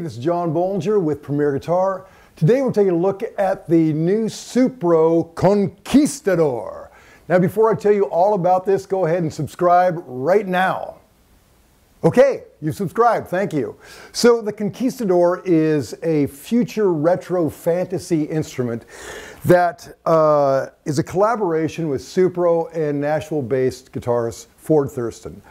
This is John Bollinger with Premier Guitar. Today we're taking a look at the new Supro Conquistador. Now before I tell you all about this, go ahead and subscribe right now. Okay, you've subscribed, thank you. So the Conquistador is a future retro fantasy instrument that is a collaboration with Supro and Nashville-based guitarist Ford Thurston.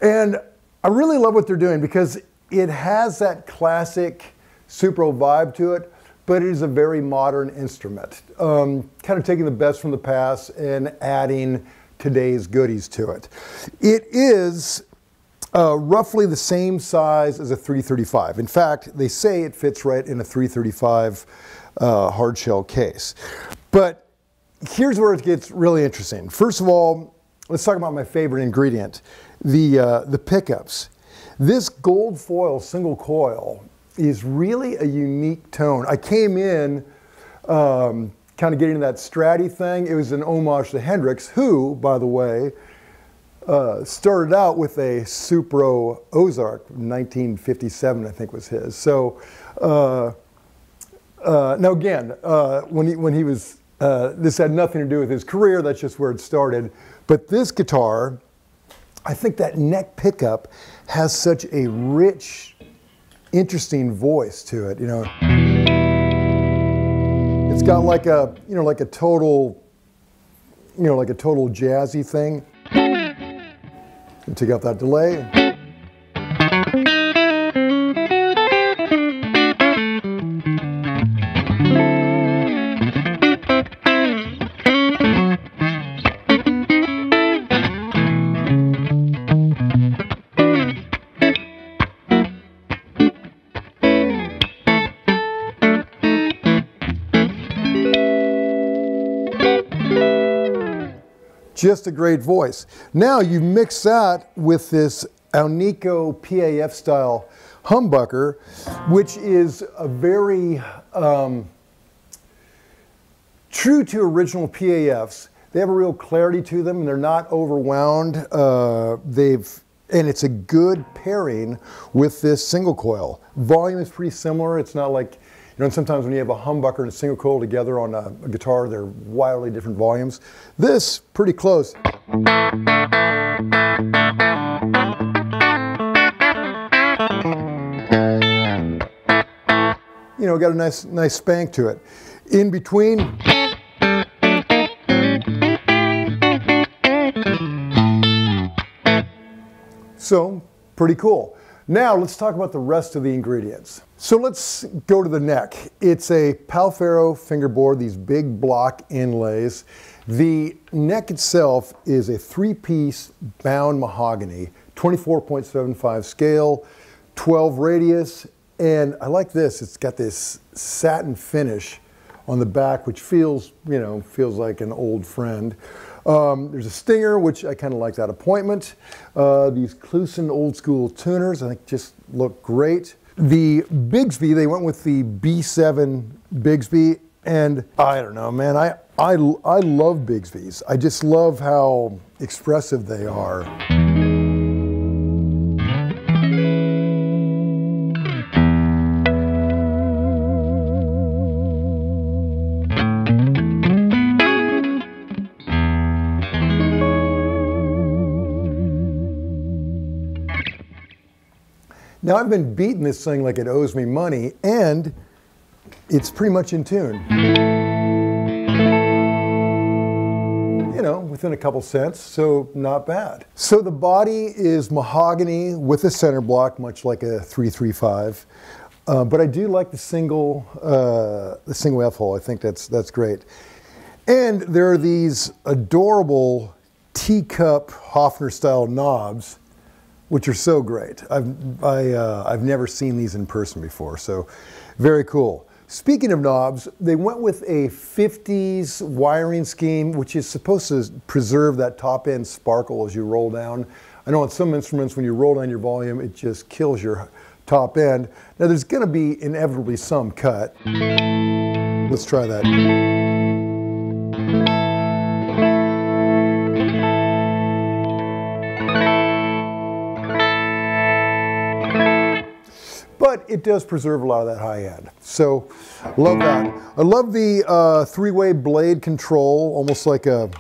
And I really love what they're doing because it has that classic Supro vibe to it, but it is a very modern instrument. Kind of taking the best from the past and adding today's goodies to it. It is roughly the same size as a 335. In fact, they say it fits right in a 335 hard shell case. But here's where it gets really interesting. First of all, let's talk about my favorite ingredient, the pickups. This gold foil single coil is really a unique tone. I came in kind of getting that Stratty thing. It was an homage to Hendrix, who, by the way, started out with a Supro Ozark, 1957, I think was his. So, now again, when he was, this had nothing to do with his career, that's just where it started. But this guitar, I think that neck pickup has such a rich, interesting voice to it, you know. It's got like a, you know, like a total jazzy thing. And take out that delay. Just a great voice. Now you mix that with this Alnico PAF style humbucker, which is a very true to original PAFs. They have a real clarity to them and they're not overwound. And it's a good pairing with this single coil. Volume is pretty similar. It's not like, you know, sometimes when you have a humbucker and a single coil together on a guitar, they're wildly different volumes. This, pretty close. You know, got a nice spank to it. In between, so pretty cool. Now let's talk about the rest of the ingredients. So let's go to the neck. It's a Palfero fingerboard, these big block inlays. The neck itself is a 3-piece bound mahogany, 24.75 scale, 12 radius, and I like this. It's got this satin finish on the back, which feels, you know, feels like an old friend. There's a stinger, which I kind of like that appointment. These Kluson old school tuners, I think just look great. The Bigsby, they went with the B7 Bigsby, and I don't know, man, I love Bigsbys. I just love how expressive they are. Now I've been beating this thing like it owes me money, and it's pretty much in tune. You know, within a couple cents, so not bad. So the body is mahogany with a center block, much like a 335. But I do like the single F-hole. I think that's great. And there are these adorable teacup Hofner style knobs, which are so great. I've never seen these in person before, so very cool. Speaking of knobs, they went with a 50s wiring scheme, which is supposed to preserve that top end sparkle as you roll down. I know on some instruments, when you roll down your volume, it just kills your top end. Now there's gonna be inevitably some cut. Let's try that. it does preserve a lot of that high end. So, love that. I love the three-way blade control, almost like a,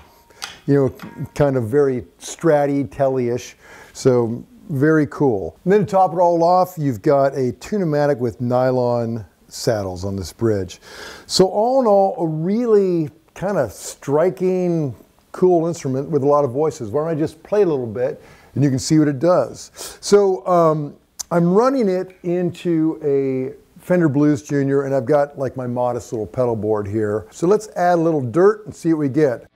you know, kind of very Stratty, Telly-ish. So, very cool. And then to top it all off, you've got a Tune-o-matic with nylon saddles on this bridge. So all in all, a really kind of striking, cool instrument with a lot of voices. Why don't I just play a little bit and you can see what it does. So I'm running it into a Fender Blues Jr. and I've got like my modest little pedal board here. So let's add a little dirt and see what we get.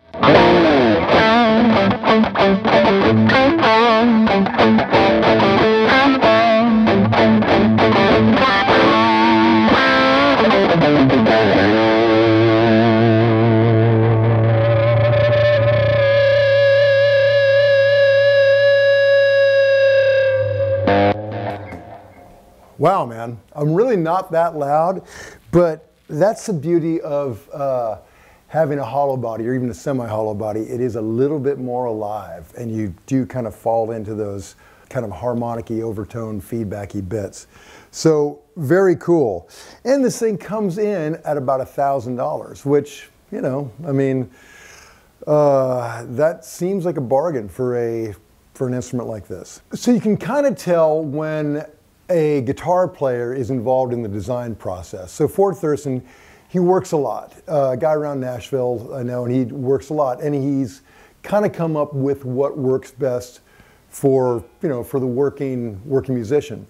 Wow, man, I'm really not that loud, but that's the beauty of having a hollow body or even a semi-hollow body. It is a little bit more alive and you do kind of fall into those kind of harmonic-y, overtone, feedbacky bits. So very cool. And this thing comes in at about $1,000, which, you know, I mean, that seems like a bargain for an instrument like this. So you can kind of tell when a guitar player is involved in the design process. So Ford Thurston, he works a lot. A guy around Nashville, I know, and he works a lot. And he's kind of come up with what works best for, you know, for the working musician.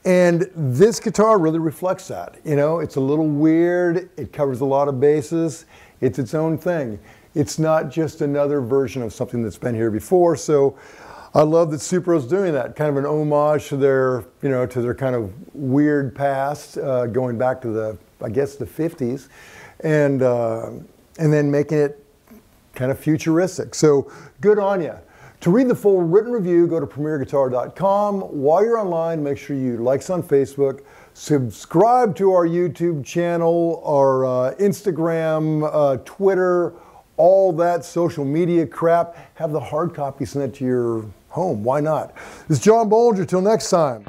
And this guitar really reflects that. You know, it's a little weird. It covers a lot of bases. It's its own thing. It's not just another version of something that's been here before. So I love that Supro's doing that, kind of an homage to their, you know, to their kind of weird past, going back to the, I guess, the 50s, and then making it kind of futuristic. So good on you. To read the full written review, go to premierguitar.com. While you're online, make sure you like us on Facebook, subscribe to our YouTube channel, our Instagram, Twitter, all that social media crap. Have the hard copy sent to your home. Why not? This is John Bollinger. Till next time.